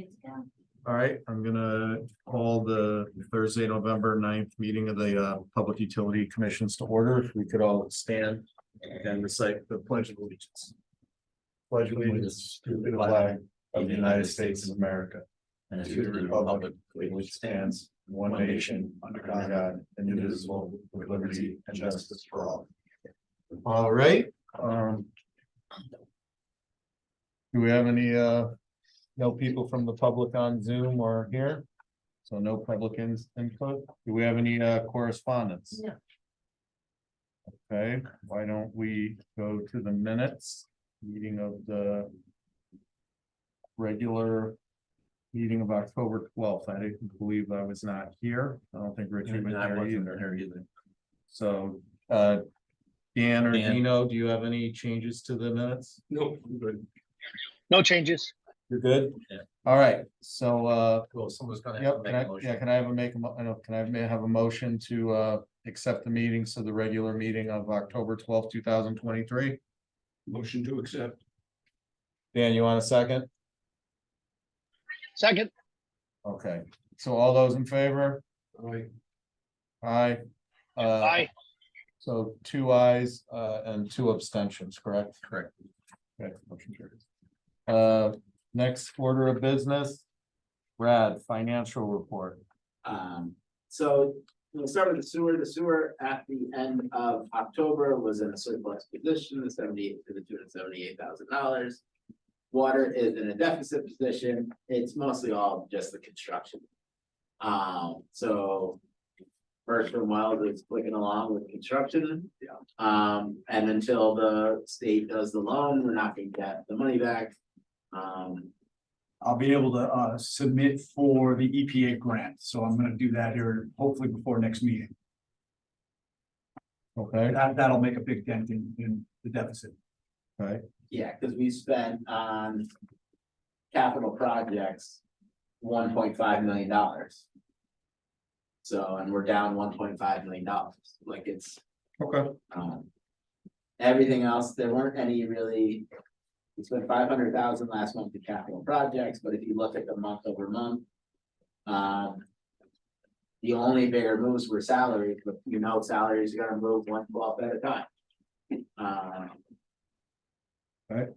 Good to go. All right, I'm gonna call the Thursday, November 9th meeting of the Public Utility Commissions to order. If we could all stand and recite the Pledge of Allegiance. Pledge allegiance to the flag of the United States of America and to the republic which stands one nation under God, indivisible, with liberty and justice for all. All right. Do we have any no people from the public on Zoom or here? So no public input. Do we have any correspondence? No. Okay, why don't we go to the minutes, meeting of the regular meeting of October 12th. I didn't believe I was not here. I don't think Richard was there either. So Dan or Dino, do you have any changes to the minutes? No, I'm good. No changes. You're good? Yeah. All right, so Well, someone's gonna have yep, to make a motion. can I have a motion to accept the meetings of the regular meeting of October 12th, 2023? Motion to accept. Dan, you want a second? Second. Okay, so all those in favor? Aye. Aye. Aye. So 2 ayes and 2 abstentions, correct? Correct. Okay, motion carries. Next order of business. Brad, financial report. So we'll start with the sewer. The sewer at the end of October was in a surplus position, to the tune of $78,000. Water is in a deficit position. It's mostly all just the construction. So Bergstrom Wells is clicking along with construction. And until the state does the loan, we're not gonna get the money back. I'll be able to submit for the EPA grant, so I'm gonna do that here hopefully before next meeting. Okay, That'll make a big dent in the deficit. okay, Yeah, because we spent on capital projects $1.5 million. So, and we're down $1.5 million, like it's, okay, everything else, there weren't any really. We spent 500,000 last month in capital projects, but if you look at the month over month. The only bigger moves were salaries, but you know, salaries are gonna move 1/12 at a time. Right.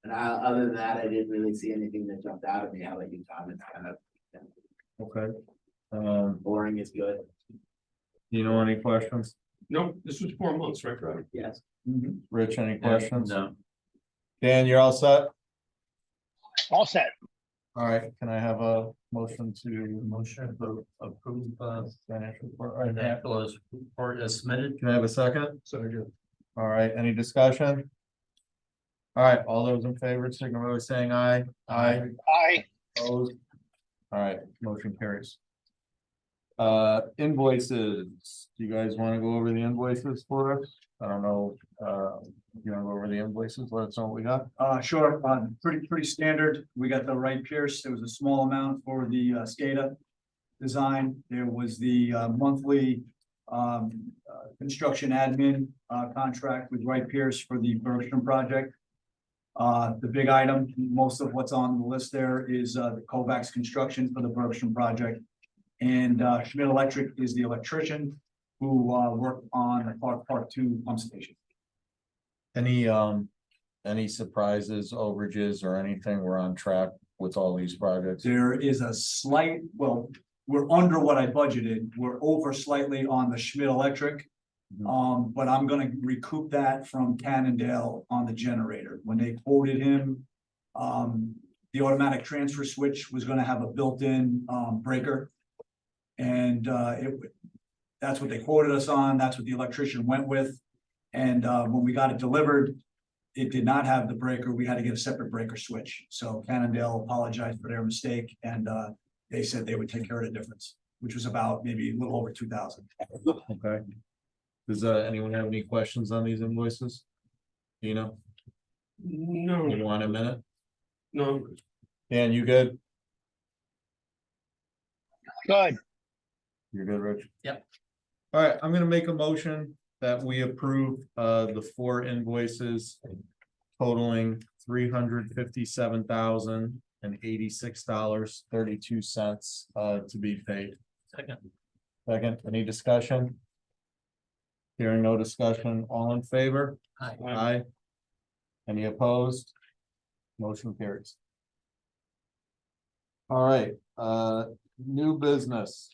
And other than that, I didn't really see anything that jumped out at me. How about you, Tom? It's kind of okay. boring is good. You know, any questions? No, this was 4 months, right, Brad? Yes. Rich, any questions? No. Dan, you're all set? All set. All right, can I have a motion to approve financial report as submitted? Can I have a second? So good. All right, any discussion? All right, all those in favor, signify by saying aye. Aye. Aye. Opposed? All right, motion carries. Invoices, do you guys want to go over the invoices for us? I don't know, you want to go over the invoices, let us know what we got? Sure, pretty standard. We got the Wright Pierce. There was a small amount for the SCADA design. There was the monthly construction admin contract with Wright Pierce for the Bergstrom project. The big item, most of what's on the list there is the Kovacs construction for the Bergstrom project. And Schmidt Electric is the electrician who worked on the Part 2 pump station. Any surprises, overages, or anything? We're on track with all these projects. There is a slight, well, we're under what I budgeted. We're over slightly on the Schmidt Electric. But I'm gonna recoup that from Cannondale on the generator. When they quoted him, the automatic transfer switch was gonna have a built-in breaker. And that's what they quoted us on. That's what the electrician went with. And when we got it delivered, it did not have the breaker. We had to get a separate breaker switch. So Cannondale apologized for their mistake, and they said they would take care of the difference, which was about maybe a little over 2,000. Okay. Does anyone have any questions on these invoices? Dino, No, you want a minute? no, Dan, you good? Good. You're good, Rich? Yep. All right, I'm gonna make a motion that we approve the 4 invoices totaling $357,000 and $86.32 to be paid. Second, any discussion? Hearing no discussion, all in favor? Aye. Any opposed? Motion carries. All right, new business,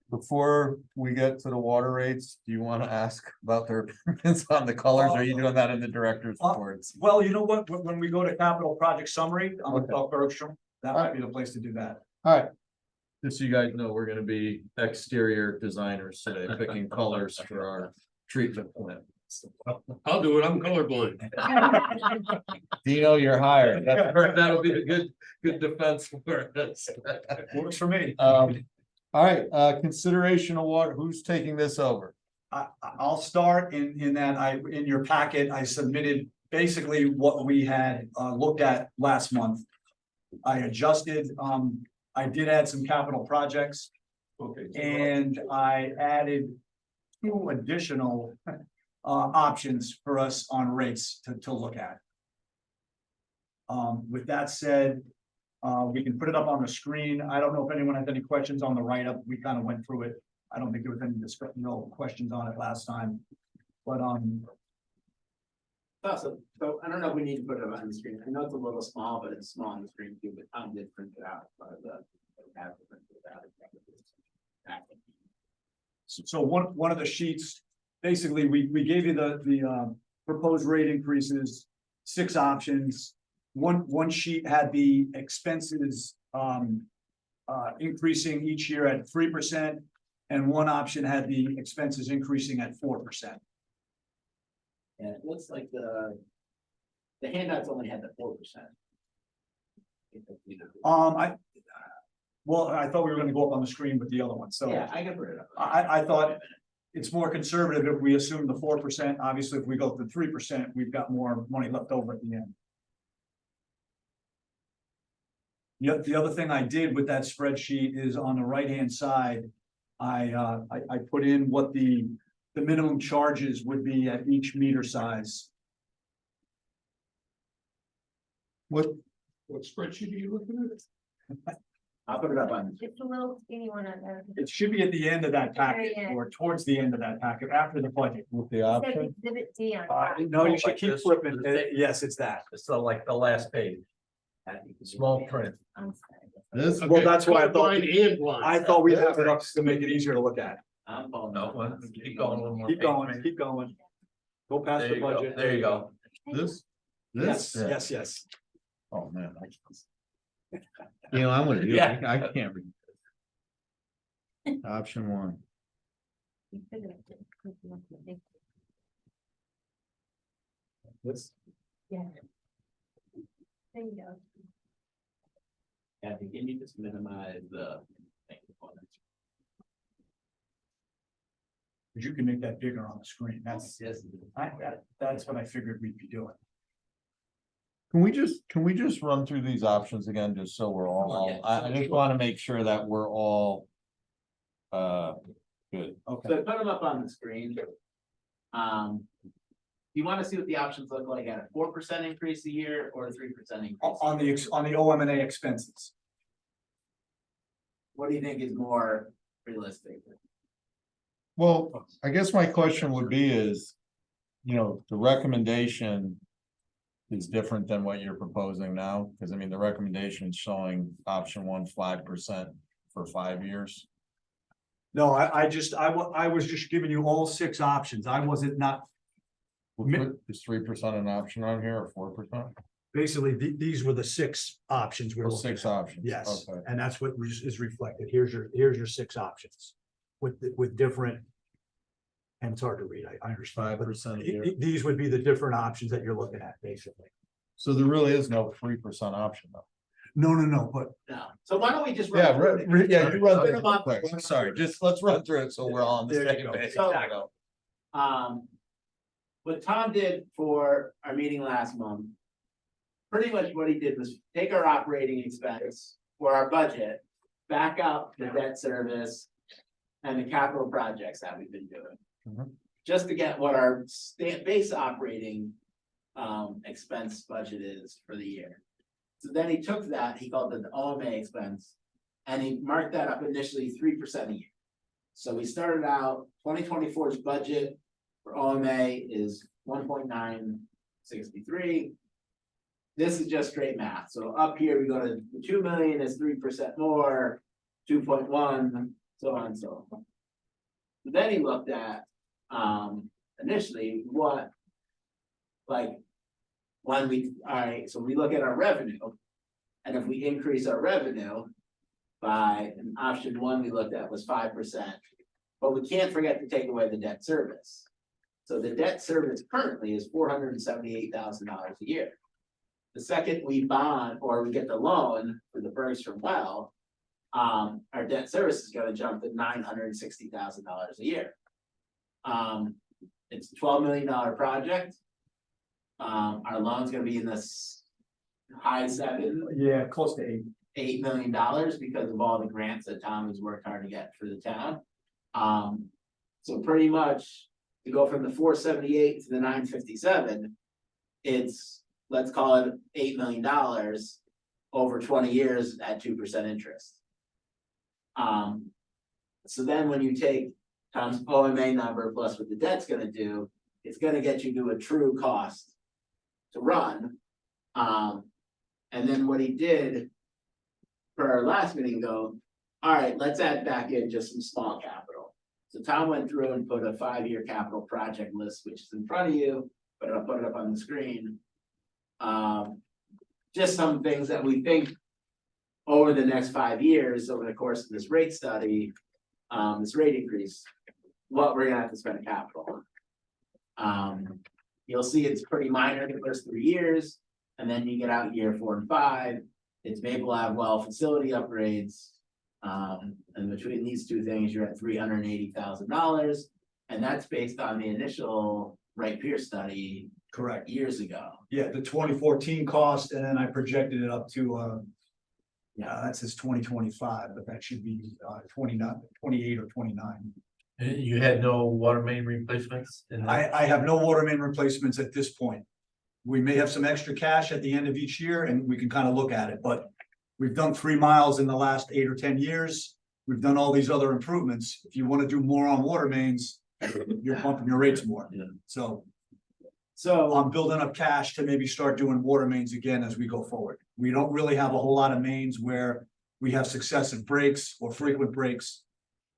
before we get to the water rates, do you want to ask about their opinions on the colors? Or are you doing that in the director's reports? Well, you know what, when we go to capital project summary, I'm gonna Okay. talk Bergstrom, that might be the place to do that. All right. Just so you guys know, we're gonna be exterior designers today, picking colors for our treatment plant. I'll do it, I'm colorblind. Dino, you're hired. That'll be a good defense for us. Works for me. All right, consideration of water, who's taking this over? I'll start in that in your packet, I submitted basically what we had looked at last month. I adjusted, I did add some capital projects Okay. and I added two additional options for us on rates to look at. With that said, we can put it up on the screen. I don't know if anyone has any questions on the write-up. We kind of went through it. I don't think there was any no questions on it last time. But Awesome, so I don't know if we need to put it on the screen, I know it's a little small, but it's small on the screen too, but Tom did print it out, but have to print it out. so one of the sheets, basically, we gave you the proposed rate increases, 6 options. One sheet had the expenses increasing each year at 3%, and one option had the expenses increasing at 4%. And it looks like the handouts only had the 4%. Well, I thought we were gonna go up on the screen with the other one, so. Yeah, I can put it up. I thought it's more conservative if we assume the 4%. Obviously, if we go to 3%, we've got more money left over at the end. The other thing I did with that spreadsheet is on the right-hand side, I put in what the minimum charges would be at each meter size. What spreadsheet are you looking at? I'll put it up on. It's a little skinny one on there. It should be at the end of that packet, Very end. or towards the end of that packet, after the budget. With the It says option? Exhibit D on top. No, you Like should keep this? flipping. Yes, it's that. So like the last page, small print. I'm sorry. This, Well, that's why I thought- Blind and blind. I thought we'd have it up to make it easier to look at. I'm following. No, well, keep going a little more. Keep going, keep going. Go past There the you go, budget. there you go. this, Yes, this, yes. oh man. You know, I'm gonna do, Yeah. I can't read. Option 1, You figured it. This, Yeah. There you go. Kathy, can you just minimize the? But you can make that bigger on the screen. That's, Yes. that's what I figured we'd be doing. can we just run through these options again, just so we're all, Yeah, I just wanna make sure that we're all. Good, Okay. So put them up on the screen. You wanna see what the options look like at a 4% increase a year or a 3% increase? On the OM&A expenses. What do you think is more realistic? well, I guess my question would be is, you know, the recommendation. Is different than what you're proposing now, because I mean, the recommendation is showing option 1, 5% for 5 years. No, I was just giving you all 6 options. I wasn't not, Is 3% an option on here or 4%? basically, these were the 6 options we Or 6 options? Yes, Okay. and that's what is reflected. Here's your 6 options with different. And it's hard to read, I understand. but 5% a year. These would be the different options that you're looking at, basically. So there really is no 3% option though. No, but No, so why don't we just? Yeah, through it? yeah, you run Put through them up. it quick. Sorry, just let's run through it so we're all on the There you same go. page. So- What Tom did for our meeting last month. Pretty much what he did was take our operating expense for our budget, back out the debt service. And the capital projects that we've been doing. Mhm. Just to get what our base operating expense budget is for the year. So then he took that, he called it the OMA expense, and he marked that up initially 3% a year. So we started out 2024's budget for OMA is 1.963. This is just straight math, so up here we go to the 2 million is 3% more, 2.1, so on and so on. Then he looked at, initially what. Like. When we, alright, so we look at our revenue. And if we increase our revenue. By an option one we looked at was 5%. But we can't forget to take away the debt service. So the debt service currently is $478,000 a year. The second we bond or we get the loan for the Bergstrom well. Our debt service is gonna jump to $960,000 a year. It's a $12 million project. Our loan's gonna be in this high seven, Yeah, close to 8. $8 million because of all the grants that Tom has worked hard to get for the town. So pretty much to go from the 478 to the 957, it's, let's call it $8 million over 20 years at 2% interest. So then when you take Tom's OMA number plus what the debt's gonna do, it's gonna get you to a true cost to run. And then what he did for our last meeting go, all right, let's add back in just some small capital. So Tom went through and put a 5-year capital project list, which is in front of you, but I'll put it up on the screen. Just some things that we think over the next 5 years, over the course of this rate study, this rate increase, what we're gonna have to spend capital on. You'll see it's pretty minor the first 3 years, and then you get out year 4 and 5. It's Maple Ave well facility upgrades. And between these two things, you're at $380,000, and that's based on the initial Wright Pierce study Correct. years ago. Yeah, the 2014 cost, and then I projected it up to, yeah, that says 2025, but that should be 29, 28 or 29. You had no water main replacements? in that? I have no water main replacements at this point. We may have some extra cash at the end of each year and we can kind of look at it, but we've done 3 miles in the last 8 or 10 years. We've done all these other improvements. If you want to do more on water mains, you're pumping your rates more. Yeah. So So, I'm building up cash to maybe start doing water mains again as we go forward. We don't really have a whole lot of mains where we have successive breaks or frequent breaks.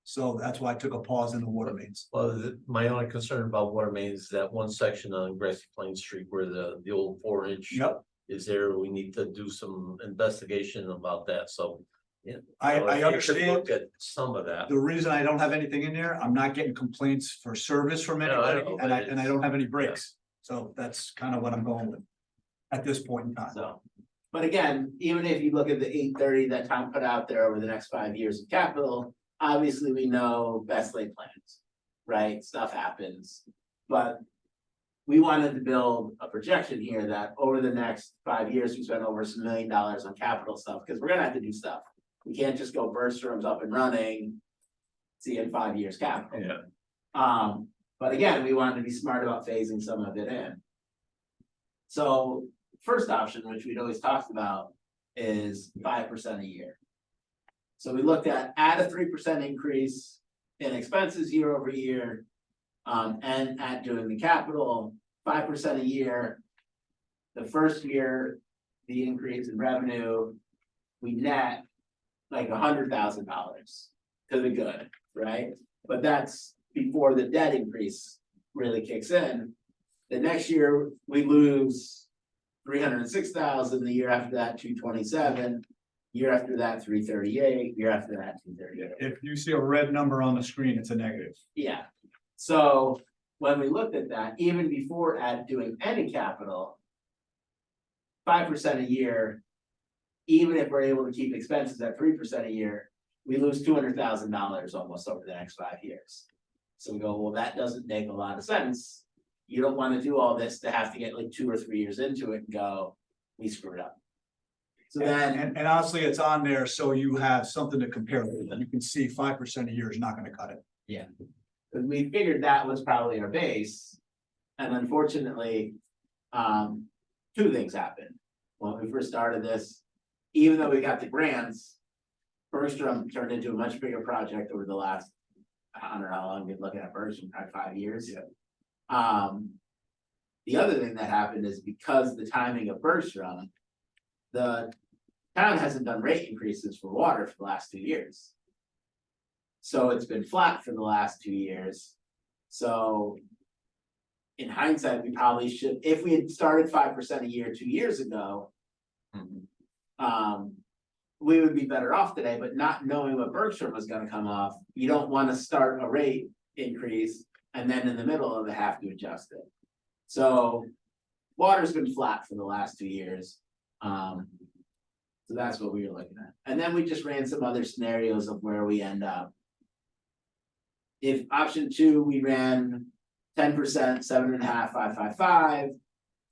So that's why I took a pause in the water mains. Well, my only concern about water mains is that one section on Grassy Plain Street where the old 4-inch. Yep, Is there, we need to do some investigation about that, so. Yeah. I if you could understand. Look at some of that. The reason I don't have anything in there, I'm not getting complaints for service from No, I anybody know, and but I it's- don't have any breaks. So that's kind of what I'm going with at this point in time. so, but again, even if you look at the 830 that Tom put out there over the next 5 years of capital, obviously we know best laid plans, right? Stuff happens, but we wanted to build a projection here that over the next 5 years, we spend over $1 million on capital stuff, because we're gonna have to do stuff. We can't just go Bergstrom's up and running, see in 5 years capital. Yeah. But again, we wanted to be smart about phasing some of it in. So first option, which we'd always talked about, is 5% a year. So we looked at add a 3% increase in expenses year over year. And at doing the capital, 5% a year. The first year, the increase in revenue, we net like $100,000 to the good, right? But that's before the debt increase really kicks in. The next year, we lose 306,000, the year after that, 227, year after that, 338, year after that, 238. If you see a red number on the screen, it's a negative. Yeah, so when we looked at that, even before doing any capital. 5% a year, even if we're able to keep expenses at 3% a year, we lose $200,000 almost over the next 5 years. So we go, well, that doesn't make a lot of sense. You don't wanna do all this to have to get like 2 or 3 years into it and go, we screwed up. So then. And honestly, it's on there, so you have something to compare with. You can see 5% a year is not gonna cut it. Cause we figured that was probably our base. And unfortunately, 2 things happened. when we first started this, even though we got the grants. Bergstrom turned into a much bigger project over the last, I don't know how long we've been looking at Bergstrom, probably 5 years. Yeah. The other thing that happened is because the timing of Bergstrom. The town hasn't done rate increases for water for the last 2 years. So it's been flat for the last 2 years. So. In hindsight, we probably should, if we had started 5% a year 2 years ago. We would be better off today, but not knowing what Bergstrom was gonna come off, you don't wanna start a rate increase. And then in the middle of it have to adjust it. So. Water's been flat for the last 2 years. So that's what we were looking at. And then we just ran some other scenarios of where we end up. If option 2, we ran 10%, 7.5, 555,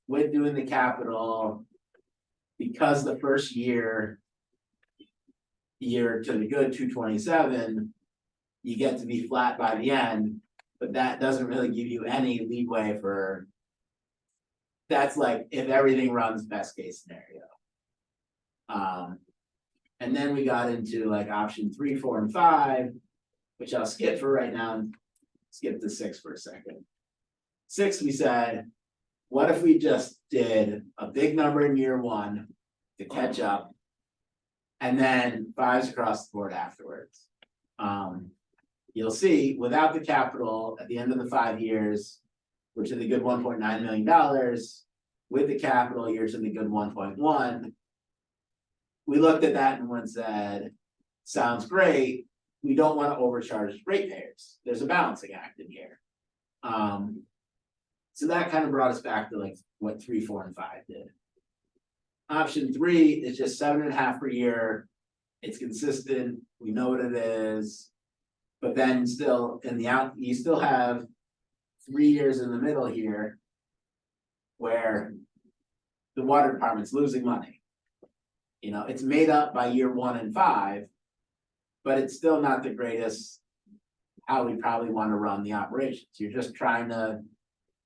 with doing the capital. Because the first year to the good 227, you get to be flat by the end, but that doesn't really give you any leeway for. That's like if everything runs best case scenario. And then we got into like option 3, 4, and 5, which I'll skip for right now and skip to 6 for a second. 6, we said, what if we just did a big number in year 1 to catch up? And then 5s across the board afterwards. You'll see without the capital at the end of the 5 years, which is a good $1.9 million. With the capital, you're to the good 1.1. We looked at that and one said, sounds great. We don't want to overcharge ratepayers. There's a balancing act in here. So that kind of brought us back to like what 3, 4, and 5 did. Option 3 is just 7.5 per year. It's consistent. We know what it is. But then still in the out, you still have 3 years in the middle here. Where the water department's losing money. You know, it's made up by year 1 and 5. But it's still not the greatest. How we probably want to run the operations. You're just trying to.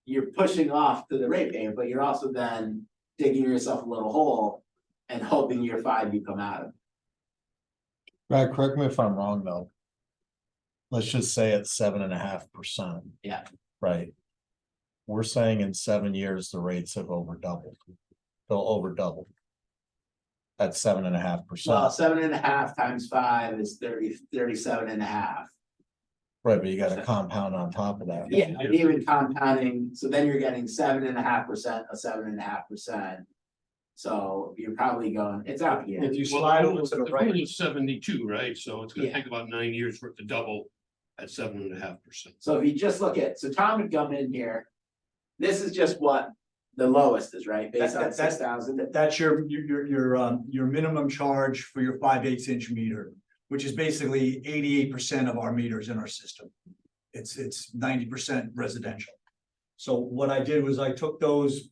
You're pushing off to the ratepayer, but you're also then digging yourself a little hole. And hoping year 5 you come out of it. Brad, correct me if I'm wrong, though. Let's just say it's 7.5%. Yeah. Right. We're saying in 7 years, the rates have over doubled. They'll over double. At 7.5%. Well, 7.5 times 5 is 37.5. Right, but you got a compound on top of that. Yeah, and even compounding, so then you're getting 7.5% of 7.5%. So you're probably going, it's out here. If you slide over to the The right, pool is 72, right? So it's gonna Yeah. take about 9 years for it to double at 7.5%. So if you just look at, so Tom would come in here. This is just what the lowest is, right? Based on That- 6,000. that's your minimum charge for your 5/8 inch meter, which is basically 88% of our meters in our system. It's 90% residential. So what I did was I took those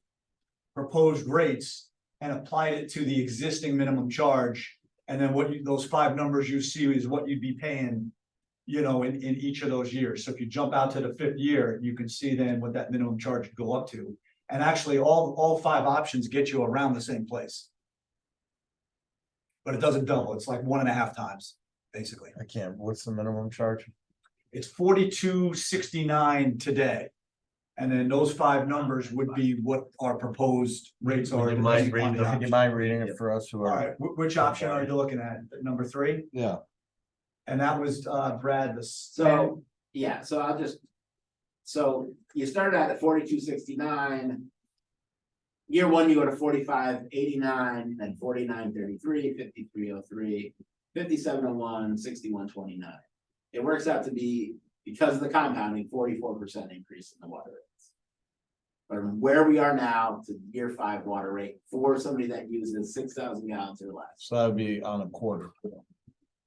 proposed rates and applied it to the existing minimum charge. And then those 5 numbers you see is what you'd be paying, in each of those years. So if you jump out to the 5th year, you can see then what that minimum charge would go up to. And actually, all 5 options get you around the same place. But it doesn't double, it's like 1.5 times, basically. I can't, what's the minimum charge? It's 42.69 today. And then those 5 numbers would be what our proposed rates are. Would you mind depending on the reading Would you option. mind reading it for us who All are? right, which option are you looking at? Number 3? Yeah, And that was Brad, So, yeah, so I'll just. So you started at 42.69. Year 1, you go to 45.89, then 49.33, 53.03, 57.01, 61.29. It works out to be, because of the compounding, 44% increase in the water rates. From where we are now to year 5 water rate for somebody that uses 6,000 gallons or less. so that would be on a quarter.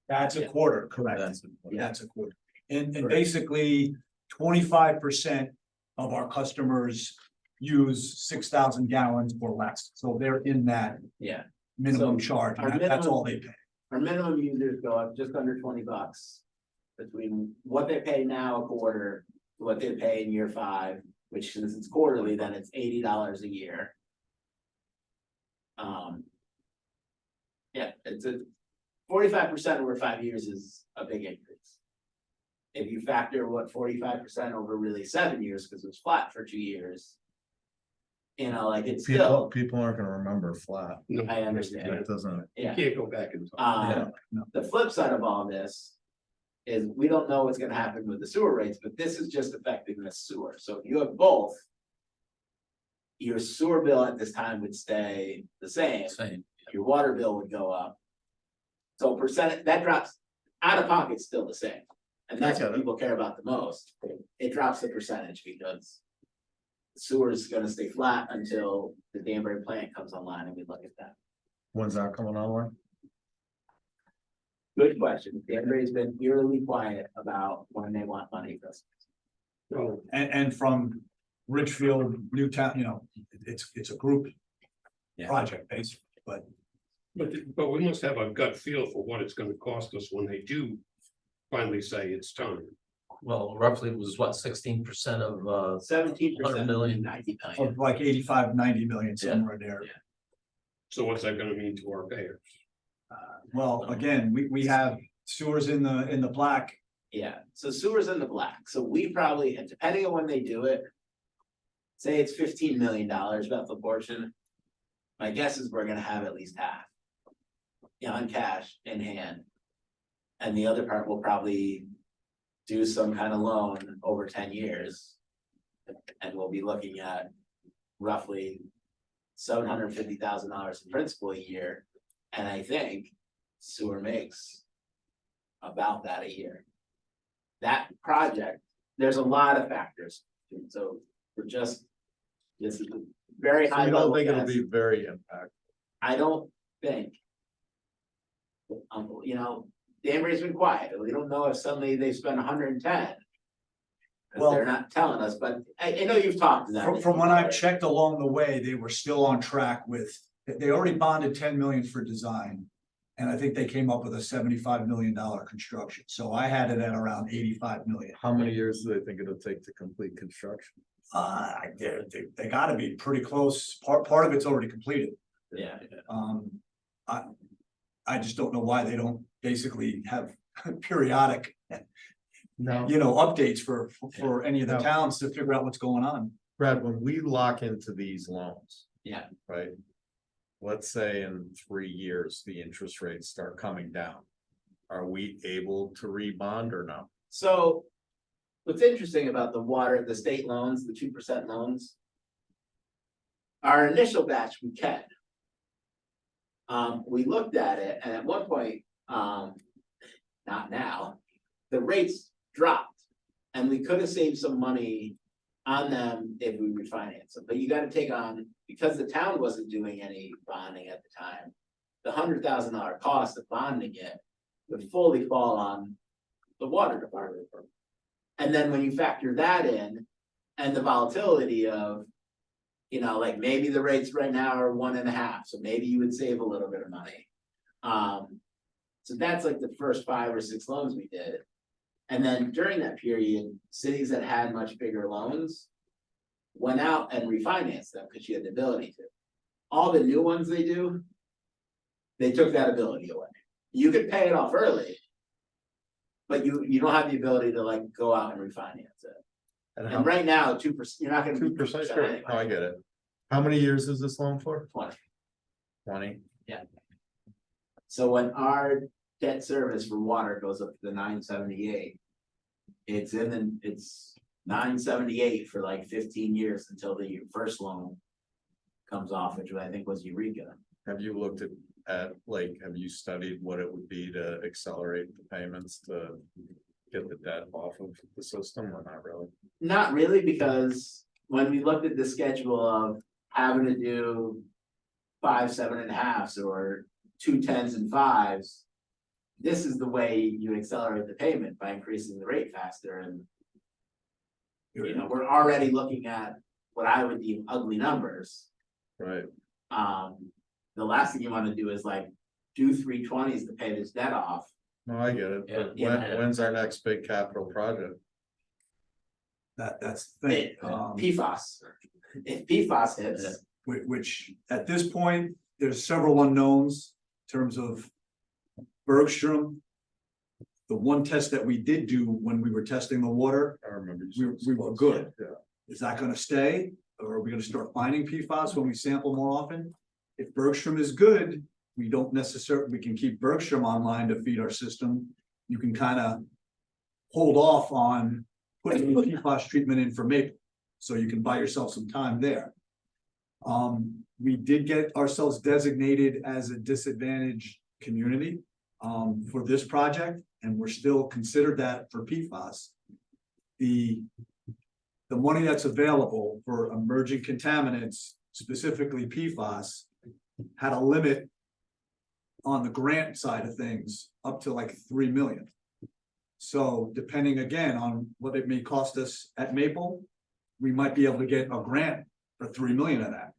that's a Yeah. quarter, correct? That's- That's a quarter. And basically 25% of our customers use 6,000 gallons or less. So they're in that Yeah. minimum So charge. our And that's all they pay. Our minimum users go up just under $20. Between what they pay now a quarter, to what they pay in year 5, which since it's quarterly, then it's $80 a year. Yeah, it's a 45% over 5 years is a big increase. If you factor what 45% over really 7 years, because it was flat for 2 years. You know, like it's still, People aren't gonna remember flat. I understand, That doesn't, yeah. Can't go back in time. The flip side of all this. Is we don't know what's gonna happen with the sewer rates, but this is just affecting the sewer, so if you have both. Your sewer bill at this time would stay the same, Same. your water bill would go up. So percentage, that drops, out of pocket still the same, and that's I what get it. people care about the most, it drops the percentage because. Sewer is gonna stay flat until the Danbury plant comes online and we look at that. when's that coming online? Good question, Danbury's been eerily quiet about when they want money for us. So, And from Richfield, Newtown, you know, it's a group. Yeah. Project basically, but but we must have a gut feel for what it's gonna cost us when they do finally say it's time. Well, roughly it was what, 16% of 17%, 100 million. 90 million. of like 85-90 million somewhere there. Yeah. So what's that gonna mean to our payers? Well, again, we have sewers in the black. Yeah, so sewer's in the black, so we probably, and depending on when they do it. Say it's $15 million, Bethel portion. My guess is we're gonna have at least half. Yeah, on cash in hand. And the other part will probably. Do some kind of loan over 10 years. And we'll be looking at roughly. $750,000 in principal a year, and I think sewer makes. About that a year. That project, there's a lot of factors, so we're just. This is a very So high you level. don't think it'll guess. be very impactful? I don't think. You know, Danbury's been quiet, we don't know if suddenly they spend 110. Cause Well- they're not telling us, but I know you've talked to them. From when I've checked along the way, they were still on track with, they already bonded 10 million for design. And I think they came up with a $75 million construction, so I had it at around 85 million. How many years do they think it'll take to complete construction? They gotta be pretty close, part of it's already completed. Yeah, I just don't know why they don't basically have periodic, No. you know, updates for any of the No. towns to figure out what's going on. Brad, when we lock into these loans. Yeah. Right? Let's say in 3 years, the interest rates start coming down. Are we able to rebond or no? so. What's interesting about the state loans, the 2% loans. Our initial batch, we can. We looked at it, and at one point, not now, the rates dropped. And we could have saved some money on them if we refinance them, but you gotta take on, because the town wasn't doing any bonding at the time. The $100,000 cost of bonding it would fully fall on the water department. And then when you factor that in, and the volatility of. You know, like maybe the rates right now are 1.5, so maybe you would save a little bit of money. So that's like the first 5 or 6 loans we did. And then during that period, cities that had much bigger loans. Went out and refinanced them because you had the ability to. All the new ones they do. They took that ability away. You could pay it off early. But you don't have the ability to like go out and refinance it. And right now, 2%, you're not gonna. be 2%, 2% sure, anyway. no, I get it. How many years is this loan for? 20. 20? So when our debt service for water goes up to the 978. It's 978 for like 15 years until the first loan. Comes off, which I think was Eureka. Have you looked at, like, have you studied what it would be to accelerate the payments to get the debt off of the system or not really? Not really, because when we looked at the schedule of having to do 5 7.5s or 2 10s and 5s. This is the way you accelerate the payment by increasing the rate faster and. You know, we're already looking at what I would deem ugly numbers. Right, The last thing you wanna do is like do 320s to pay this debt off. no, I get it, Yeah. but Yeah. when's our next big capital project? That's the thing, PFAS. If PFAS hits, which at this point, there's several unknowns in terms of Bergstrom. The one test that we did do when we were testing the water, I remember. we were good. Yeah. Is that gonna stay? Or are we gonna start finding PFAS when we sample more often? If Bergstrom is good, we don't necessarily, we can keep Bergstrom online to feed our system. You can kind of hold off on putting the PFAS treatment in for Maple. So you can buy yourself some time there. We did get ourselves designated as a disadvantaged community for this project, and we're still considered that for PFAS. The money that's available for emerging contaminants, specifically PFAS, had a limit on the grant side of things up to like 3 million. So depending again on what it may cost us at Maple, we might be able to get a grant for 3 million of that.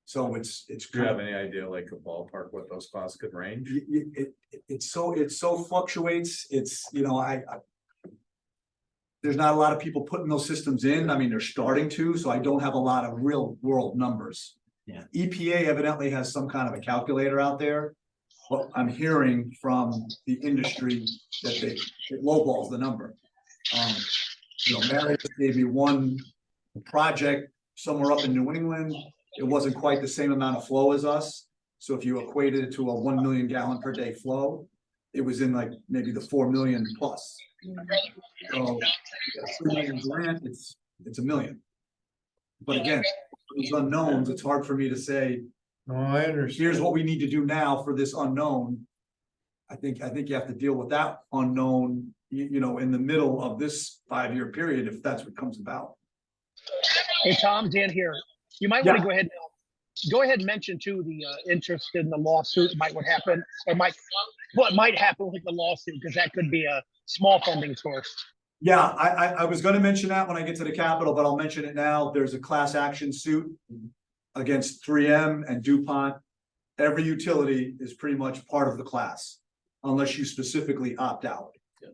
So it's Do you kind have of, any idea, like a ballpark, what those costs could range? it so fluctuates. It's, you know, there's not a lot of people putting those systems in. I mean, they're starting to, so I don't have a lot of real world numbers. Yeah. EPA evidently has some kind of a calculator out there. But I'm hearing from the industry that it lowballs the number. You know, Marriott gave me one project somewhere up in New England. It wasn't quite the same amount of flow as us. So if you equated it to a 1 million gallon per day flow, it was in like maybe the 4 million plus. So a 3 million grant, it's $1 million. But again, these unknowns, it's hard for me to say, No, I understand. here's what we need to do now for this unknown. I think you have to deal with that unknown, you know, in the middle of this 5-year period, if that's what comes about. Hey, Tom, Dan here. You might want to Yeah. go ahead and mention too, the interest in the lawsuit might what happen, or what might happen with the lawsuit, because that could be a small funding source. Yeah, I was gonna mention that when I get to the Capitol, but I'll mention it now. There's a class action suit against 3M and DuPont. Every utility is pretty much part of the class, unless you specifically opt out. Yeah.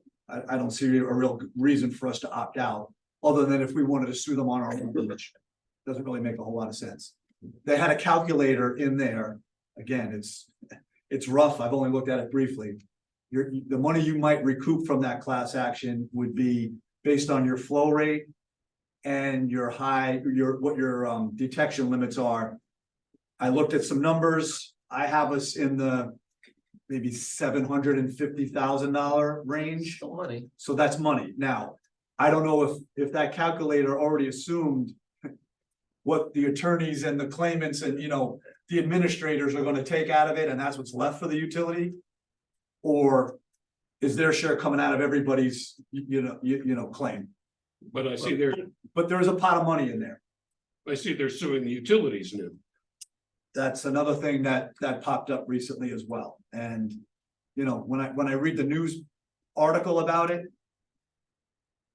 I don't see a real reason for us to opt out, other than if we wanted to sue them on our own, which doesn't really make a whole lot of sense. They had a calculator in there. Again, it's rough. I've only looked at it briefly. The money you might recoup from that class action would be based on your flow rate and what your detection limits are. I looked at some numbers. I have us in the maybe $750,000 range. Still money. So that's money. Now, I don't know if that calculator already assumed what the attorneys and the claimants and, you know, the administrators are gonna take out of it, and that's what's left for the utility. Or is their share coming out of everybody's, you know, claim? But I see But there is a pot of money in there. they're suing the utilities now. That's another thing that popped up recently as well. And, you know, when I read the news article about it,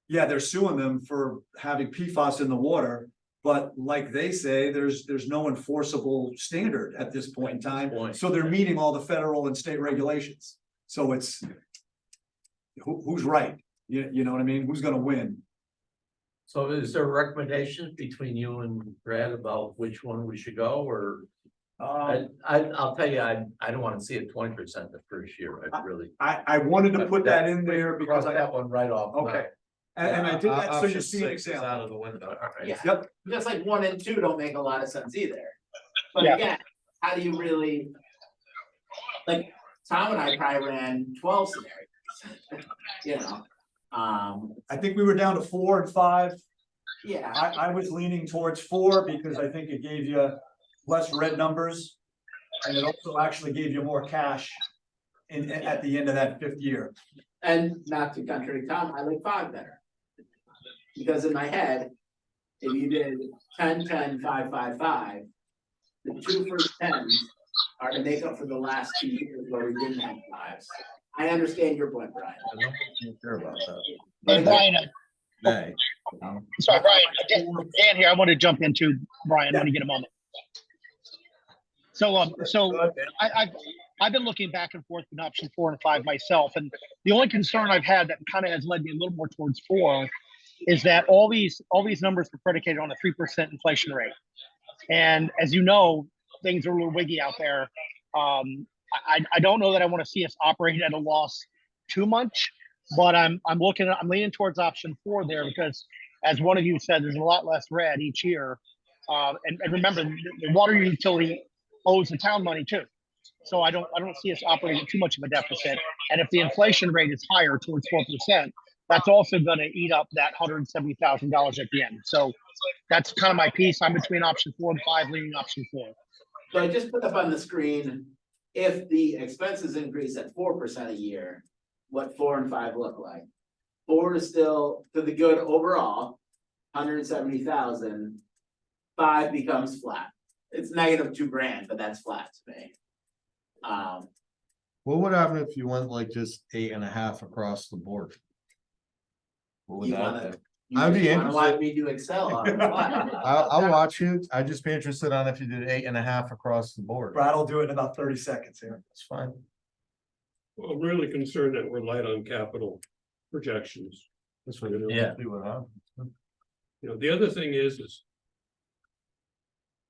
yeah, they're suing them for having PFAS in the water, but like they say, there's no enforceable standard at this point in time. Point. So they're meeting all the federal and state regulations. So it's who's right? You know what I mean? Who's gonna win? So is there recommendations between you and Brad about which one we should go, or? I'll tell you, I don't want to see it 20% the first year, I really. I wanted to put that in there because Cross that one right off. okay. And I did that so you Option see an 6 is example. out of the window. All right. Yeah. Yep. Just like 1 and 2 don't make a lot of sense either. But Yeah. again, how do you really? Like, Tom and I probably ran 12 scenarios. You know, I think we were down to 4 and 5. yeah, I was leaning towards 4 because I think it gave you less red numbers. And it also actually gave you more cash at the end of that 5th year. and not to contradict Tom, I like 5 better. Because in my head, if you did 10, 10, 5, 5, 5, the 2 first 10s are to make up for the last 2 years where we didn't have 5s. I understand your point, Brian. I don't care about that. But Hey, again, Brian, Hey. sorry, Brian, Dan here. I want to jump into Brian when you get a moment. So, I've been looking back and forth in option 4 and 5 myself, and the only concern I've had that kind of has led me a little more towards 4 is that all these numbers were predicated on a 3% inflation rate. And as you know, things are a little wiggy out there. I don't know that I want to see us operate at a loss too much, but I'm leaning towards option 4 there because, as one of you said, there's a lot less red each year. And remember, the water utility owes the town money too. So I don't see us operating at too much of a deficit. And if the inflation rate is higher towards 4%, that's also going to eat up that $170,000 at the end. So that's kind of my piece. I'm between option 4 and 5, leaning option 4. So I just put up on the screen, if the expenses increase at 4% a year, what 4 and 5 look like. 4 is still to the good overall, 170,000. 5 becomes flat. It's negative $2,000, but that's flat to me. What would happen if you went like just 8.5 across the board? What would You that wanna- do? You I'd be just wanna watch interested. me do Excel on what? I'll watch you. I'd just be interested on if you did 8.5 across the board. Brad will do it in about 30 seconds here. That's fine. Well, I'm really concerned that we're light on capital projections. That's what it is. Yeah. See what happens. You know, the other thing is.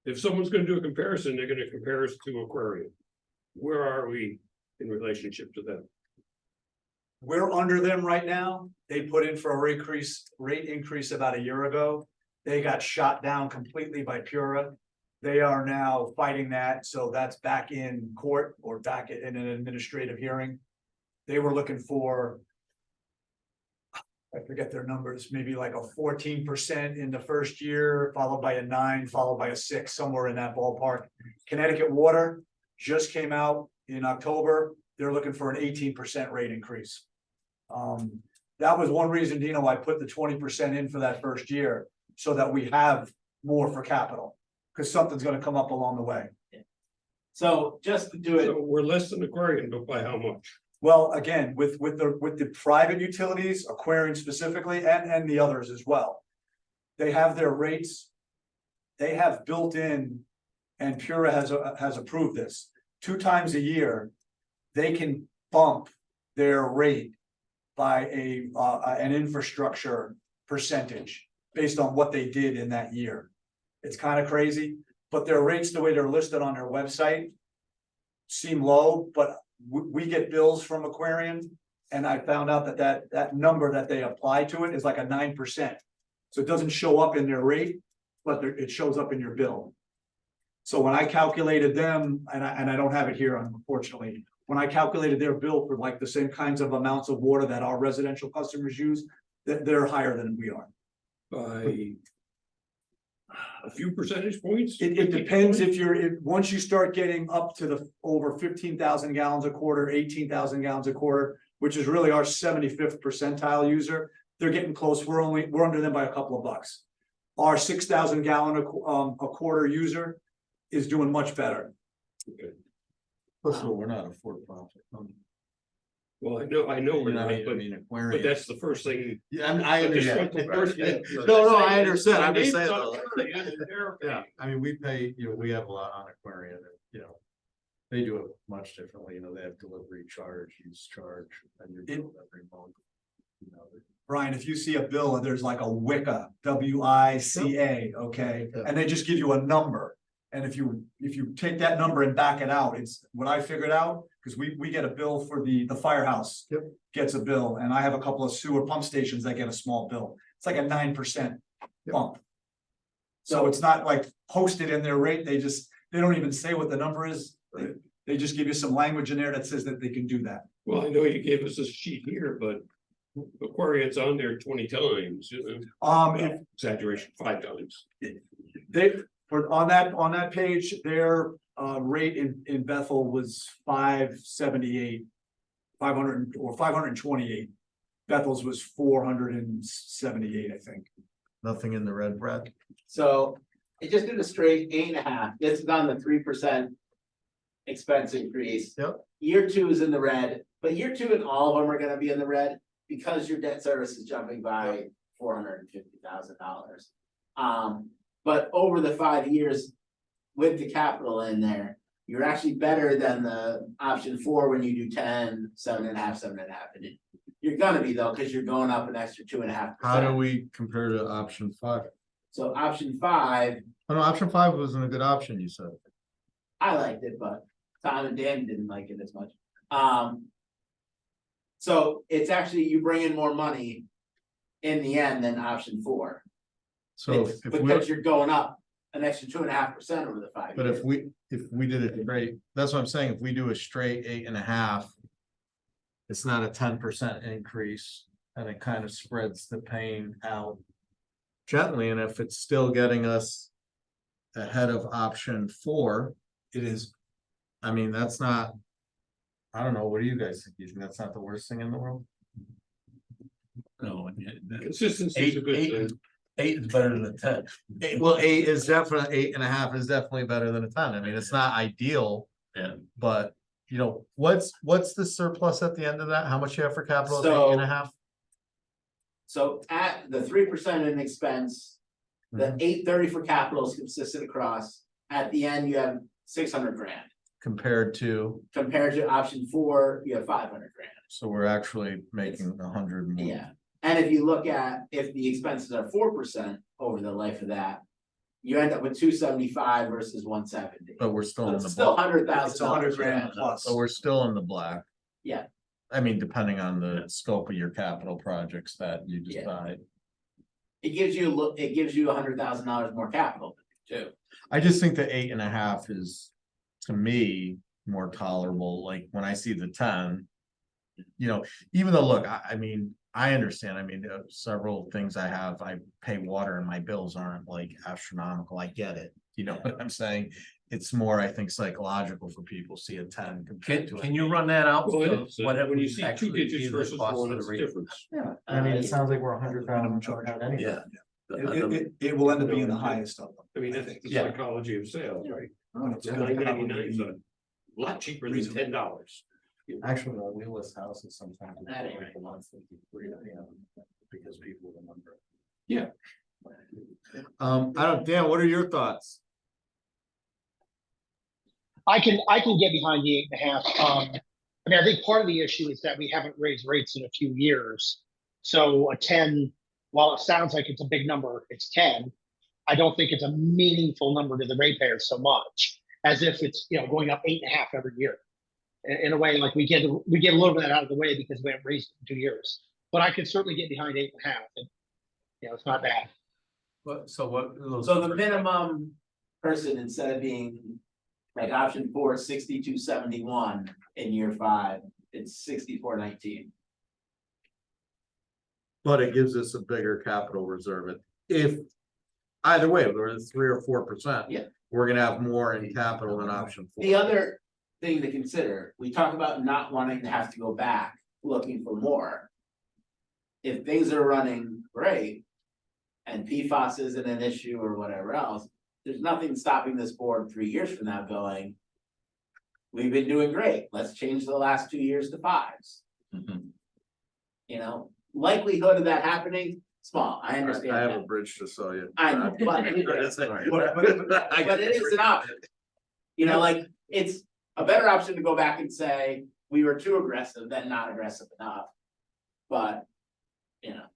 If someone's gonna do a comparison, they're gonna compare us to Aquarium. Where are we in relationship to them? We're under them right now. They put in for a rate increase about a year ago. They got shot down completely by Pura. They are now fighting that, so that's back in court or back in an administrative hearing. They were looking for, I forget their numbers, maybe like a 14% in the first year, followed by a 9, followed by a 6, somewhere in that ballpark. Connecticut Water just came out in October. They're looking for an 18% rate increase. That was one reason, Dino, I put the 20% in for that first year, so that we have more for capital, because something's gonna come up along the way. So just to do it, So we're less than Aquarium, but by how much? Well, again, with the private utilities, Aquarian specifically, and the others as well. They have their rates. They have built in, and Pura has approved this, 2 times a year. They can bump their rate by an infrastructure percentage based on what they did in that year. It's kind of crazy, but their rates, the way they're listed on their website, seem low, but we get bills from Aquarian, and I found out that number that they apply to it is like a 9%. So it doesn't show up in their rate, but it shows up in your bill. So when I calculated them, and I don't have it here, unfortunately, when I calculated their bill for like the same kinds of amounts of water that our residential customers use, they're higher than we are. By a few percentage points? It depends if once you start getting up to the over 15,000 gallons a quarter, 18,000 gallons a quarter, which is really our 75th percentile user, they're getting close. We're under them by a couple of bucks. Our 6,000 gallon a quarter user is doing much better. Listen, we're not a for-profit. Well, I know we're not, but Aquarium. that's the first thing. Yeah, I But this understand. was the first thing. No, I understand. I'm just saying. Name's though, on there, and they're- Yeah, I mean, we pay, we have a lot on Aquarium and, they do it much differently, they have delivery charge, use charge, and you're billed every month. Brian, if you see a bill and there's like a WICA, WICA, okay, Yeah. and they just give you a number. And if you take that number and back it out, it's what I figured out, because we get a bill for the firehouse. Yep. Gets a bill, and I have a couple of sewer pump stations that get a small bill. It's like a 9% bump. So it's not like posted in their rate, they don't even say what the number is. They just give you some language in there that says that they can do that. Well, I know you gave us this sheet here, but Aquarium's on there 20 times, If exaggeration, 5 times. on that page, their rate in Bethel was 578. 500 or 528. Bethel's was 478, I think. Nothing in the red, Brad? so it just did a straight 8.5. This is on the 3% expense increase. Yep. Year 2 is in the red, but year 2 and all of them are gonna be in the red because your debt service is jumping by $450,000. But over the 5 years with the capital in there, you're actually better than the option 4 when you do 10, 7.5, 7.5. And you're gonna be though, because you're going up an extra 2.5%. How do we compare to option 5? So option 5, Oh, no, option 5 wasn't a good option, you said. I liked it, but Tom and Dan didn't like it as much. So it's actually, you bring in more money in the end than option 4. So It's if we, because you're going up an extra 2.5% over the 5 but years. if we did it straight, that's what I'm saying, if we do a straight 8.5. It's not a 10% increase and it kind of spreads the pain out. Gently, and if it's still getting us. Ahead of option 4, It is. I mean, that's not. I don't know, what do you guys think? You think that's not the worst thing in the world? No, Consistency is a good thing. eight is better than a 10. Well, 8 is definitely, 8.5 is definitely better than a 10. I mean, it's not ideal. Yeah. But, you know, what's the surplus at the end of that? How much you have for capital? It's So- 8.5? So at the 3% in expense, the Mhm. 830 for capital is consistent across. At the end, you have 600 grand. Compared to, Compared to option 4, you have 500 grand. so we're actually making 100 more. Yeah, and if you look at, if the expenses are 4% over the life of that. You end up with 275 versus 170. But we're still in It's the still black. $100,000. It's 100 grand plus. So we're still in the black. Yeah. I mean, depending on the scope of your capital projects that you Yeah. decide. It gives you, it gives you $100,000 more capital too. I just think the 8.5 is, to me, more tolerable, like when I see the 10. You know, even though, look, I mean, I understand, I mean, several things I have, I pay water and my bills aren't like astronomical, I get it. You know what I'm saying? It's more, I think, psychological for people, see a 10 compared to. Can you run that out? Well, So it is, whatever when you would see 2 actually be digits the versus cost 1, of it's the a rate? difference. Yeah. I mean, it sounds like we're 100,000 charge. anyway. Yeah. It will end up being the highest of them. I mean, that's the Yeah. psychology of sales, right? It's gonna $9.99 probably is be- a lot cheaper than $10. Actually, the wheelless houses sometimes. it's That ain't like 153, you know, because people remember. Yeah. I don't, Dan, what are your thoughts? I can get behind the 8.5. I mean, I think part of the issue is that we haven't raised rates in a few years. So a 10, while it sounds like it's a big number, it's 10. I don't think it's a meaningful number to the ratepayers so much as if it's, you know, going up 8.5 every year. In a way, like we get a little bit of that out of the way because we haven't raised it in 2 years. But I could certainly get behind 8.5. And, you know, it's not bad. So what? So the minimum person, instead of being like option 4, 6271 in year 5, it's 6419. But it gives us a bigger capital reserve. If either way, whether it's 3 or 4%. Yeah. We're gonna have more in capital than option 4. The other thing to consider, we talk about not wanting to have to go back looking for more. If things are running great and PFAS isn't an issue or whatever else, there's nothing stopping this board 3 years from now going, we've been doing great, let's change the last 2 years to 5s. Mhm. You know, likelihood of that happening, small, I understand I have a that. bridge to sell you. I know, but it is an option. You know, like, it's a better option to go back and say, we were too aggressive than not aggressive enough. But, you know,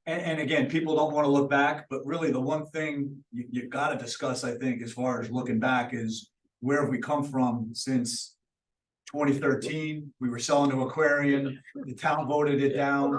And again, people don't wanna look back, but really the one thing you gotta discuss, I think, as far as looking back is where have we come from since 2013? We were selling to Aquarian, the town voted it down.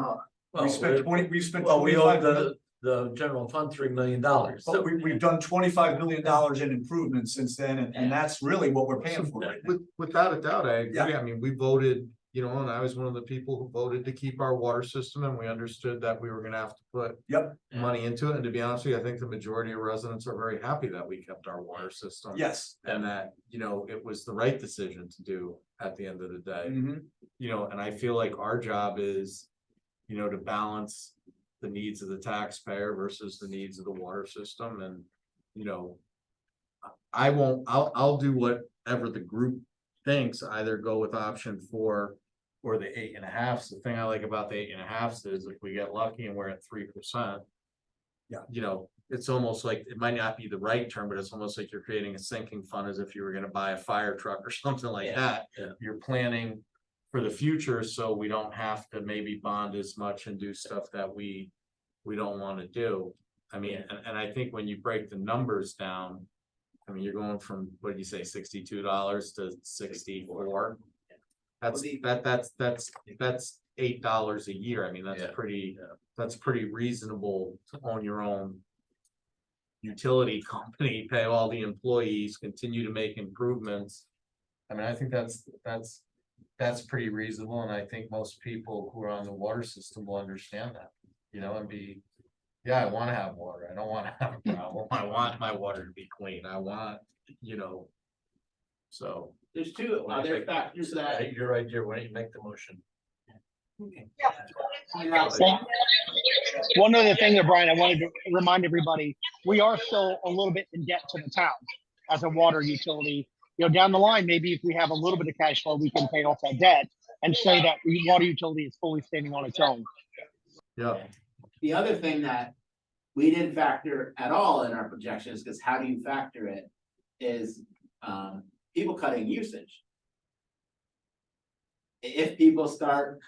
We spent we 25 owe the general fund $3 million. But we've done $25 million in improvements since then, and that's really what we're paying for right now. Without a doubt, I agree. Yeah. I mean, we voted, you know, and I was one of the people who voted to keep our water system and we understood that we were gonna have to put. Yep. Money into it. And to be honest with you, I think the majority of residents are very happy that we kept our water system. Yes. And that, you know, it was the right decision to do at the end of the day. Mhm. You know, and I feel like our job is, you know, to balance the needs of the taxpayer versus the needs of the water system and, you know. I'll do whatever the group thinks, either go with option 4 or the 8.5. The thing I like about the 8.5 is if we get lucky and we're at 3%. Yeah. You know, it's almost like, it might not be the right term, but it's almost like you're creating a sinking fund as if you were gonna buy a fire truck or something like Yeah. that. Yeah. You're planning for the future, so we don't have to maybe bond as much and do stuff that we don't wanna do. I mean, and I think when you break the numbers down, I mean, you're going from, what did you say, $62 to 64? That's, that's $8 a year. I mean, that's Yeah. pretty reasonable to own your own utility company, pay all the employees, continue to make improvements. I mean, I think that's pretty reasonable, and I think most people who are on the water system will understand that, you know, and be. Yeah, I wanna have water, I don't wanna have a problem, I want my water to be clean, I want, you know. So. There's two other factors that. You're right, why don't you make the motion? One other thing that, Brian, I wanted to remind everybody, we are still a little bit in debt to the town as a water utility. You know, down the line, maybe if we have a little bit of cash flow, we can pay off that debt and say that the water utility is fully standing on its own. Yeah. The other thing that we didn't factor at all in our projections, because how do you factor it, is people cutting usage. If people start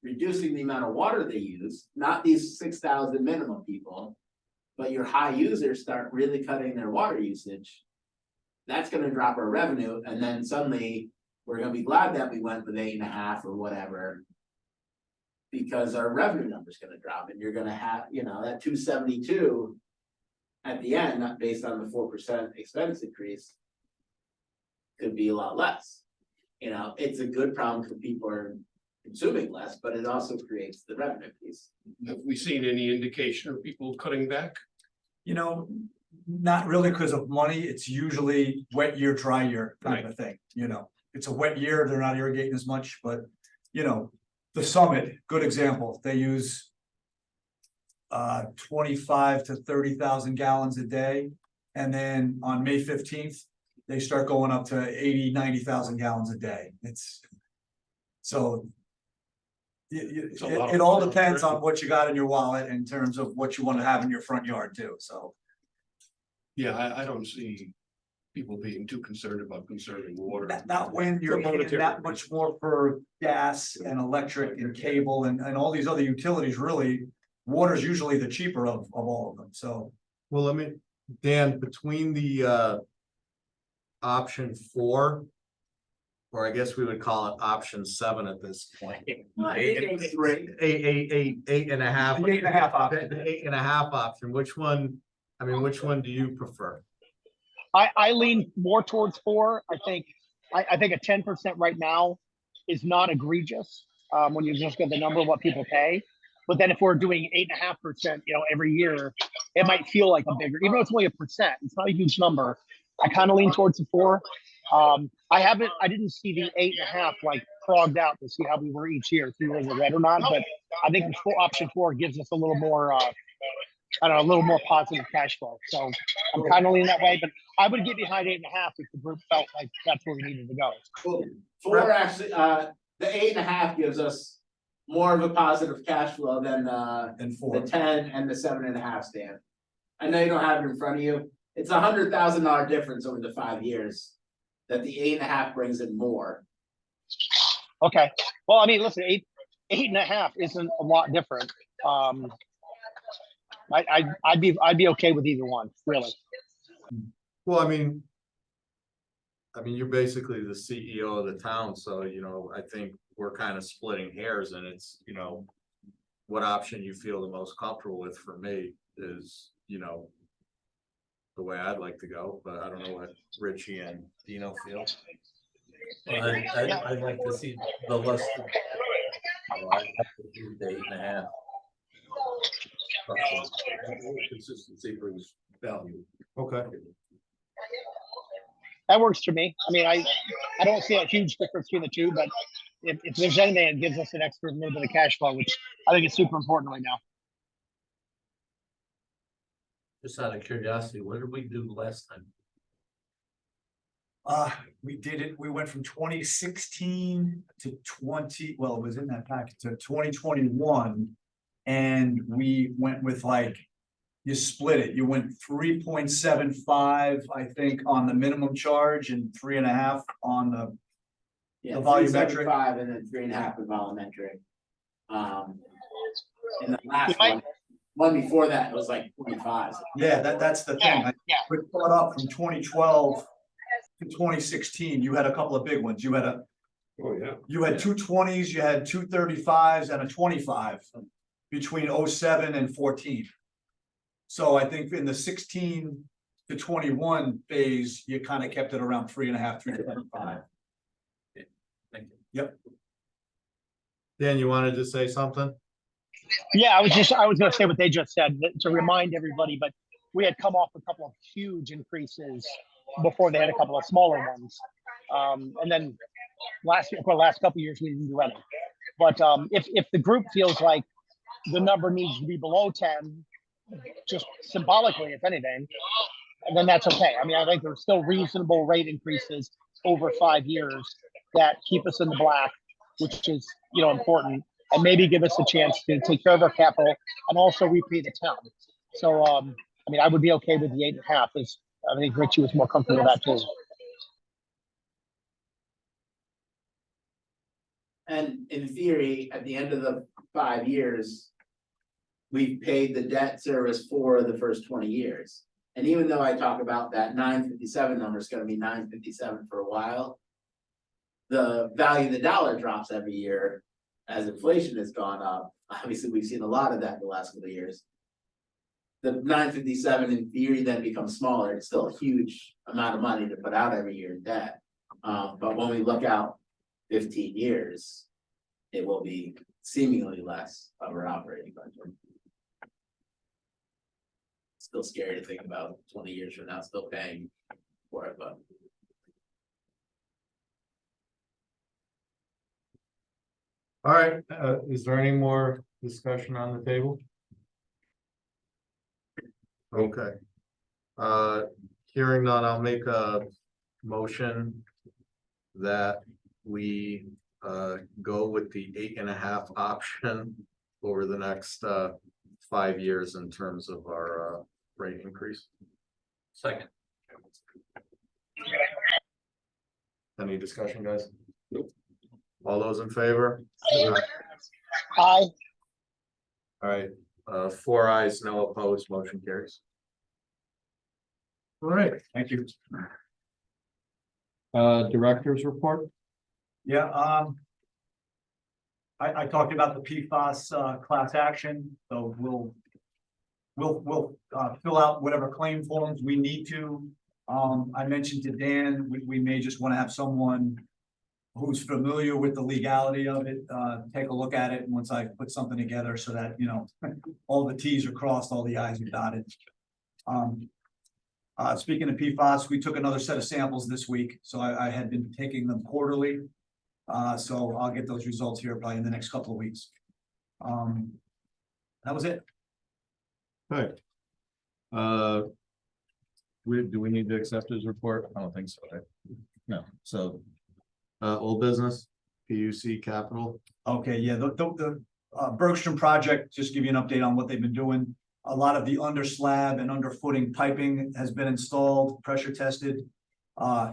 reducing the amount of water they use, not these 6,000 minimum people, but your high users start really cutting their water usage, that's gonna drop our revenue, and then suddenly we're gonna be glad that we went with 8.5 or whatever. Because our revenue number's gonna drop, and you're gonna have, you know, that 272 at the end, not based on the 4% expense increase, could be a lot less. You know, it's a good problem because people are consuming less, but it also creates the revenue piece. Have we seen any indication of people cutting back? You know, not really because of money, it's usually wet year, dry year kind of a thing, you know. It's a wet year, they're not irrigating as much, but, you know, the Summit, good example, they use 25 to 30,000 gallons a day. And then on May 15th, they start going up to 80, 90,000 gallons a day. It's so. It all depends on what you got in your wallet in terms of what you want to have in your front yard too, so. Yeah, I don't see people being too concerned about conserving water. Not when you're paying that much more for gas and electric and cable and all these other utilities, really. Water's usually the cheaper of all of them, so. Well, let me, Dan, between the option 4. Or I guess we would call it option 7 at this point. Eight and a half. The 8.5 option. The 8.5 option, which one do you prefer? I lean more towards 4. I think a 10% right now is not egregious when you just get the number of what people pay. But then if we're doing 8.5%, you know, every year, it might feel like a bigger, even though it's only 1%, it's not a huge number. I kind of lean towards the 4. I didn't see the 8.5 like clogged out to see how we were each year, if we were in the red or not. But I think the option 4 gives us a little more, I don't know, a little more positive cash flow. So I'm kind of leaning that way, but I would get behind 8.5 if the group felt like that's where we needed to go. Well, 4 actually, the 8.5 gives us more of a positive cash flow than And 4. the 10 and the 7.5 stand. I know you don't have it in front of you. It's $100,000 difference over the 5 years that the 8.5 brings in more. Okay. Well, I mean, listen, 8.5 isn't a lot different. I'd be okay with either one, really. Well, I mean, you're basically the CEO of the town, so, you know, I think we're kind of splitting hairs, and it's, you know, what option you feel the most comfortable with for me is, you know, the way I'd like to go, but I don't know what Richie and Dino feel. I'd like to see the list. I'd have to do the 8.5. Consistency brings value. Okay. That works for me. I mean, I don't see a huge difference between the two, but if there's anything that gives us an extra little bit of cash flow, which I think is super important right now. Just out of curiosity, what did we do last time? We did it, we went from 2016 to 20, well, it was in that packet, to 2021. And we went with like, you split it, you went 3.75, I think, on the minimum charge and 3.5 on the Yeah, volumetric. 3.75 and then 3.5 with volumetric. And the last one, One before that, it was like 25. Yeah, that's the thing. Yeah. We caught up from 2012 to 2016. You had a couple of big ones. You had Oh, yeah. you had 220s, you had 235s and a 25 between 07 and 14. So I think in the 16 to 21 phase, you kind of kept it around 3.5, 3.5. Thank you. Dan, you wanted to say something? Yeah, I was gonna say what they just said, to remind everybody, but we had come off a couple of huge increases before they had a couple of smaller ones. And then last couple of years, we didn't do any. But if the group feels like the number needs to be below 10, just symbolically, if anything, then that's okay. I mean, I think there's still reasonable rate increases over 5 years that keep us in the black, which is, important, and maybe give us a chance to take care of our capital and also repay the town. So, I mean, I would be okay with the 8.5. I think Richie was more comfortable with that too. And in theory, at the end of the 5 years, we've paid the debt service for the first 20 years. And even though I talk about that 957 number is gonna be 957 for a while, the value of the dollar drops every year as inflation has gone up. Obviously, we've seen a lot of that in the last couple of years. The 957 in theory then becomes smaller. It's still a huge amount of money to put out every year in debt. But when we look out 15 years, it will be seemingly less of our operating budget. Still scary to think about 20 years from now, still paying for it, but. All right, is there any more discussion on the table? Okay. Hearing none, I'll make a motion that we go with the 8.5 option over the next 5 years in terms of our rate increase. Second. Any discussion, guys? All those in favor? Aye. All right, 4 ayes, no opposed, motion carries. All right, Thank you. director's report? Yeah, I talked about the PFAS class action, so we'll fill out whatever claim forms we need to. I mentioned to Dan, we may just want to have someone who's familiar with the legality of it, take a look at it once I put something together so that, all the Ts are crossed, all the Is are dotted. Speaking of PFAS, we took another set of samples this week, so I had been taking them quarterly. So I'll get those results here probably in the next couple of weeks. That was it. Good. Do we need to accept his report? I don't think so, right? No, so. Old business, PUC capital. Okay, yeah, the Bergstrom project, just give you an update on what they've been doing. A lot of the under slab and under footing piping has been installed, pressure tested,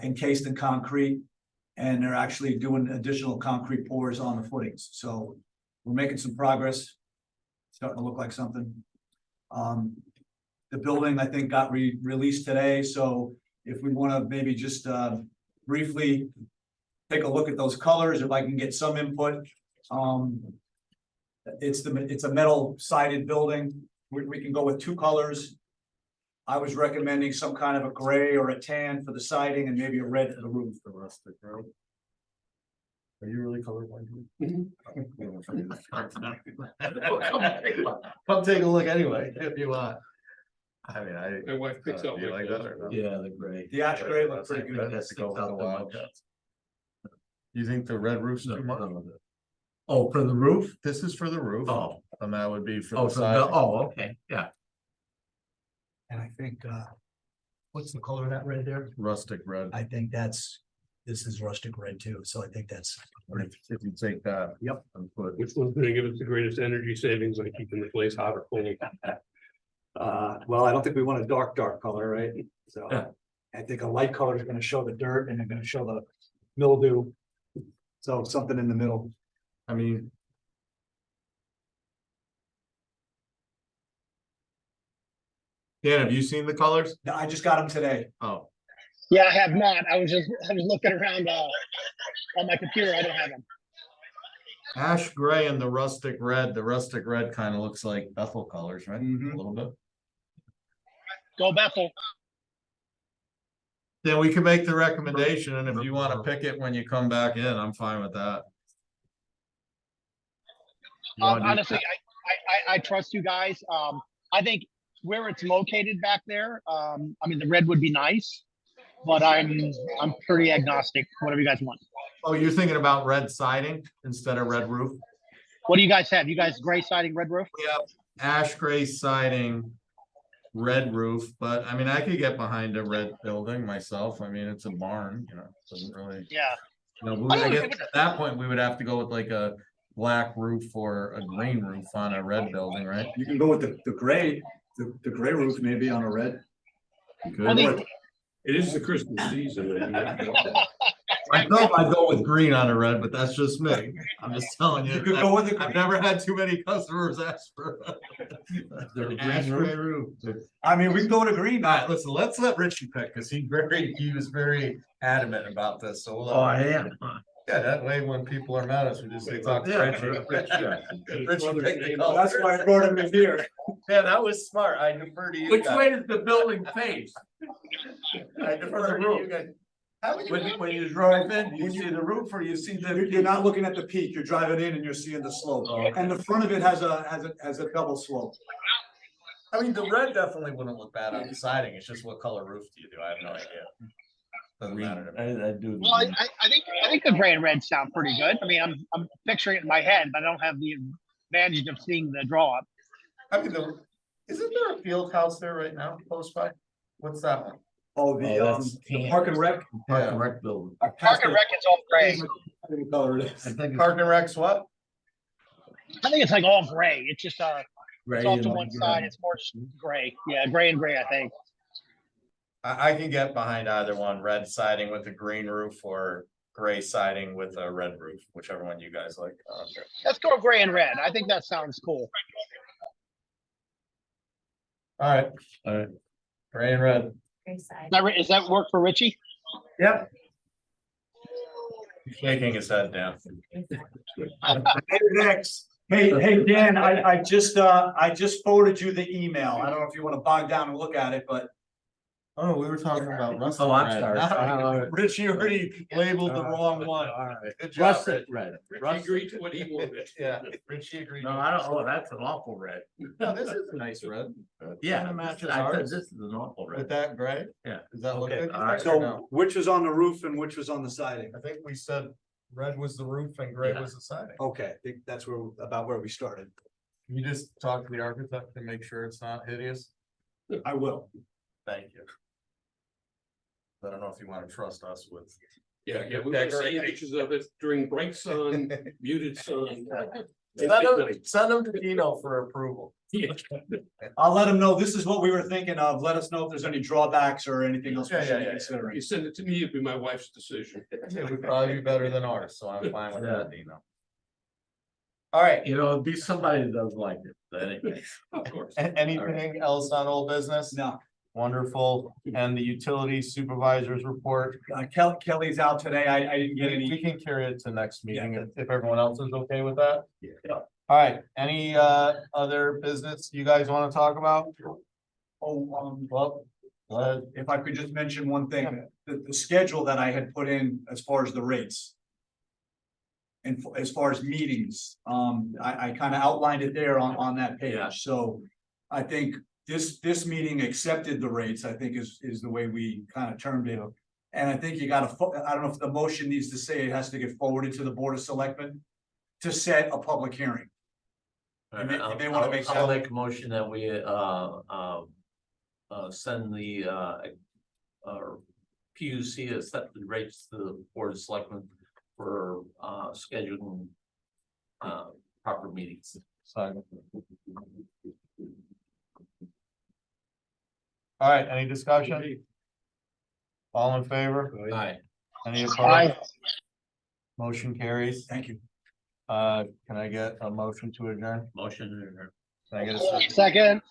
encased in concrete. And they're actually doing additional concrete pours on the footings, so we're making some progress. Starting to look like something. The building, I think, got released today, so if we want to maybe just briefly take a look at those colors, if I can get some input. It's a metal sided building. We can go with 2 colors. I was recommending some kind of a gray or a tan for the siding and maybe a red for the roof. The rustic road. Are you really colorblind? Come take a look anyway, if you want. I mean, My wife picks up you like like that that. or not? Yeah, the gray. The ash gray looks pretty That good. has to go with the wild. You think the red roof's too much? Oh, for the roof? This is for the roof. Oh, And that would be for oh, the for side. the, oh, okay, yeah. And I think, what's the color of that red there? Rustic red. I think this is rustic red too, so I think that's. If you take that. Yep. And put. Which one's gonna give us the greatest energy savings by keeping the place hot or cold? Well, I don't think we want a dark color, right? So Yeah. I think a light color is gonna show the dirt and they're gonna show the mildew. So something in the middle. I mean. Dan, have you seen the colors? I just got them today. Oh, Yeah, I have not. I was looking around, on my computer. I don't have them. ash gray and the rustic red. The rustic red kind of looks like Bethel colors, right? Mhm. A little bit. Go Bethel. Then we can make the recommendation, and if you want to pick it when you come back in, I'm fine with that. You wanna do- Honestly, I trust you guys. I think where it's located back there, I mean, the red would be nice, but I'm pretty agnostic, whatever you guys want. Oh, you're thinking about red siding instead of red roof? What do you guys have? You guys gray siding, red roof? We have ash gray siding, red roof, but I mean, I could get behind a red building myself. I mean, it's a barn, you know, it doesn't really. Yeah. No, I guess at that point, we would have to go with like a black roof or a green roof on a red building, right? You can go with the gray, the gray roof maybe on a red. I think- It is the Christmas season. and you have to- I thought I'd go with green on a red, but that's just me. I'm just telling you. You could go with the I've never had too many customers ask for. Their an green ash roof? gray roof. I mean, we can go with a green. Alright, listen, let's let Richie pick, cause he was very adamant about this, so we'll. Oh, I am. Yeah, that way when people are mad at us, we just say talk to Yeah. Richie. Richie picked the Well, color. that's why I brought him in here. Yeah, that was smart. I defer to you. Which guys. way does the building face? I defer to you guys. How would you? When you drive in, you see the roof or you see You're not looking at the peak, you're driving in and you're seeing the slope, Oh, okay. and the front of it has a double slope. I mean, the red definitely wouldn't look bad on the siding. It's just what color roof do you do? I have no idea. Doesn't matter to me. I do. Well, I think the gray and red sound pretty good. I mean, I'm picturing it in my head, but I don't have the advantage of seeing the draw up. I mean, isn't there a field house there right now, close by? What's that one? Oh, the Park and Rec. Park and Rec building. Park and Rec is all gray. What color it I is. think it's Park and Rec's what? I think it's like all gray. It's just gray it's off and to like one side. It's more just gray. Yeah, gray and gray, I think. I can get behind either one, red siding with a green roof or gray siding with a red roof, whichever one you guys like. I don't care. Let's go gray and red. I think that sounds cool. All right, gray and red. Gray side. Is that work for Richie? Yep. He's shaking his head down. Next. Hey, Dan, I just forwarded you the email. I don't know if you want to bog down and look at it, but Oh, we were talking about rustic Oh, I'm red. sorry. Richie already labeled the wrong one. All right. Good job, Russet Rich. red. He agreed to what he wanted. Yeah, Richie agreed. No, I don't, oh, that's an awful red. No, this is a nice red. Yeah, Kinda matches I said ours. this is an awful With red. that gray? Yeah. Does that look Okay, good? you all right. think, or no? so which was on the roof and which was on the siding? I think we said red was the roof and gray Yeah. was the siding. Okay, I think that's about where we started. Can you just talk to the architect and make sure it's not hideous? I will. Thank you. I don't know if you wanna trust us with. Yeah, we were seeing pictures of it during bright sun, muted sun. Send them to Dino for approval. I'll let him know, this is what we were thinking of. Let us know if there's any drawbacks or anything else we Yeah, should be yeah. considering. You send it to me, it'd be my wife's decision. It would probably be better than ours, so I'm fine with that, Dino. All right, You know, it'd be somebody that doesn't like it, but anyway. Of course. anything else on old business? No, Wonderful, and the utility supervisors report, Kelly's out today. I didn't get we any. can carry it to next meeting if everyone else is okay with that. Yeah. All right, any other business you guys wanna talk about? Oh, Well, go ahead. if I could just mention one thing, the schedule that I had put in as far as the rates. And as far as meetings, I kind of outlined it there on that Yeah. page, so I think this meeting accepted the rates, I think is the way we kind of termed it. And I think you gotta, I don't know if the motion needs to say it has to get forwarded to the Board of Selectmen to set a public hearing. And they- I'll- they wanna I'll- make I'll that- make a motion that we, send the, PUC to set the rates to the Board of Selectmen for, scheduling, proper meetings. Sorry. All right, any discussion? All in favor? Aye. Any Aye. opposed? Motion carries. Thank you. Can I get a motion to adjourn? Motion. Can I get a second? Second,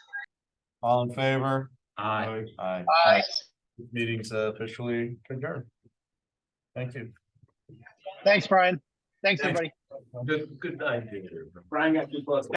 All in favor? Aye. Aye. Aye. Meeting's officially adjourned. Thank you. Thanks, Brian. Thanks, Thanks. everybody. Good night. Peter. Brian got too close.